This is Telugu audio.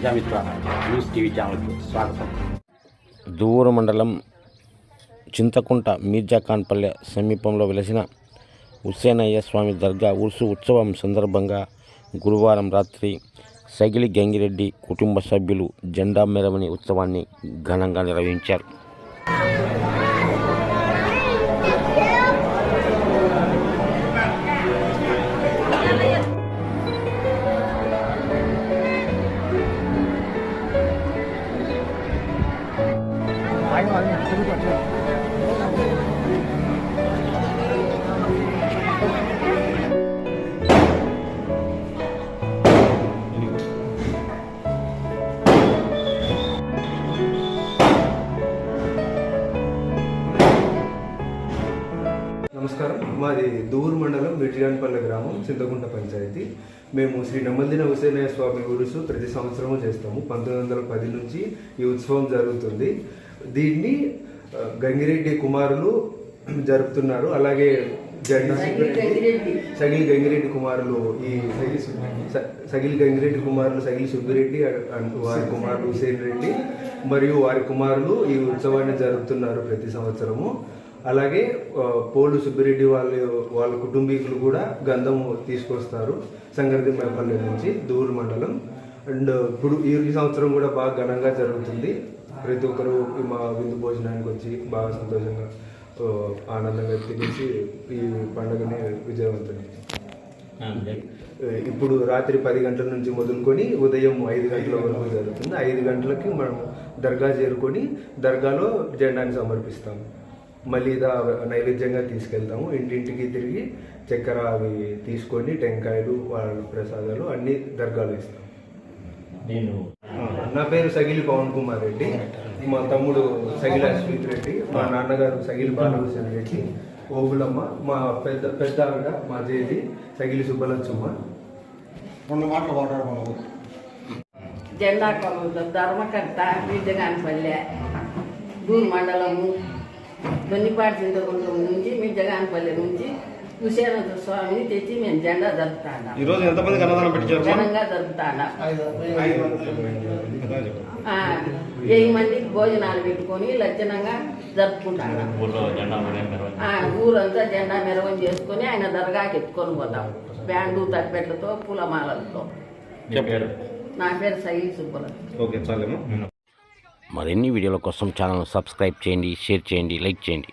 ప్రజామిత్ర న్యూస్ టీవీ ఛానల్కు స్వాగతం. దువ్వూరు మండలం చింతకుంట మీర్జాఖాన్పల్లె సమీపంలో వెలసిన హుస్సేనయ్య స్వామి దర్గా ఉర్సు ఉత్సవం సందర్భంగా గురువారం రాత్రి సగిలి గంగిరెడ్డి కుటుంబ సభ్యులు జెండా మెరవని ఉత్సవాన్ని ఘనంగా నిర్వహించారు. నమస్కారం. మాది దువ్వూరు మండలం మీర్జాఖాన్పల్లె గ్రామం, చింతకుంట పంచాయతీ. మేము శ్రీ నమ్మల్దిన హుస్సేనయ్య స్వామి ఉరుసు ప్రతి సంవత్సరము చేస్తాము. 1910 నుంచి ఈ ఉత్సవం జరుగుతుంది. దీన్ని గంగిరెడ్డి కుమారులు జరుపుతున్నారు. అలాగే సగిలి గంగిరెడ్డి కుమారులు సగిలి గంగిరెడ్డి కుమారులు సగిలి సుబ్బిరెడ్డి, వారి కుమారులు హుసేన్ రెడ్డి మరియు వారి కుమారులు ఈ ఉత్సవాన్ని జరుపుతున్నారు ప్రతి సంవత్సరము. అలాగే పోలు సుబ్బిరెడ్డి వాళ్ళ కుటుంబీకులు కూడా గంధము తీసుకొస్తారు సంగర్దిమేపల్లి నుంచి, దువ్వూరు మండలం. అండ్ ఇప్పుడు ఈ సంవత్సరం కూడా బాగా ఘనంగా జరుగుతుంది. ప్రతి ఒక్కరు మా విందు భోజనానికి వచ్చి బాగా సంతోషంగా ఆనందంగా తినేసి ఈ పండుగని విజయవంతం. ఇప్పుడు రాత్రి 10 గంటల నుంచి మొదలుకొని ఉదయం 5 గంటల వరకు జరుగుతుంది. 5 గంటలకి మనం దర్గా చేరుకొని దర్గాలో జెండాని సమర్పిస్తాము. మళ్ళీ నైవేద్యంగా తీసుకెళ్తాము. ఇంటింటికి తిరిగి చక్కెర అవి తీసుకొని టెంకాయలు, వాళ్ళ ప్రసాదాలు అన్ని దర్గాలు ఇస్తాం. నా పేరు సగిలి పవన్ కుమార్ రెడ్డి, మా తమ్ముడు సగిలి అశ్విత్ రెడ్డి, మా నాన్నగారు సగిలి బాలహుసేన్ రెడ్డి, ఓబులమ్మ, మా పెద్ద ఆవిడ మా జేజి సగిలి సుబ్బలచ్చమ్మ. జెండా ధర్మకర్త మీర్జాఖాన్పల్లె దువ్వూరు మండలము దొన్నిపాటి చింతకుంట నుంచి మీర్జాఖాన్పల్లె నుంచి హుస్సేనయ్య స్వామిని తెచ్చి మేము జెండా జరుపుతాను. ఈరోజు ఎంతమంది అన్నదానం పెట్టారు? ఘనంగా జరుపుతాను. 1000 మందికి భోజనాలు పెట్టుకొని లక్షణంగా జరుపుకుంటాను. ఊరంతా జెండా మెరవన చేసుకొని ఆయన దర్గాకి ఎత్తుకొని పోతాం బ్యాండు తప్పెట్లతో పూలమాలలతో. నా పేరు సగిలి సుబ్బలక్ష్మి. మరిన్ని వీడియోల కోసం ఛానల్ సబ్స్క్రైబ్ చేయండి, షేర్ చేయండి, లైక్ చేయండి.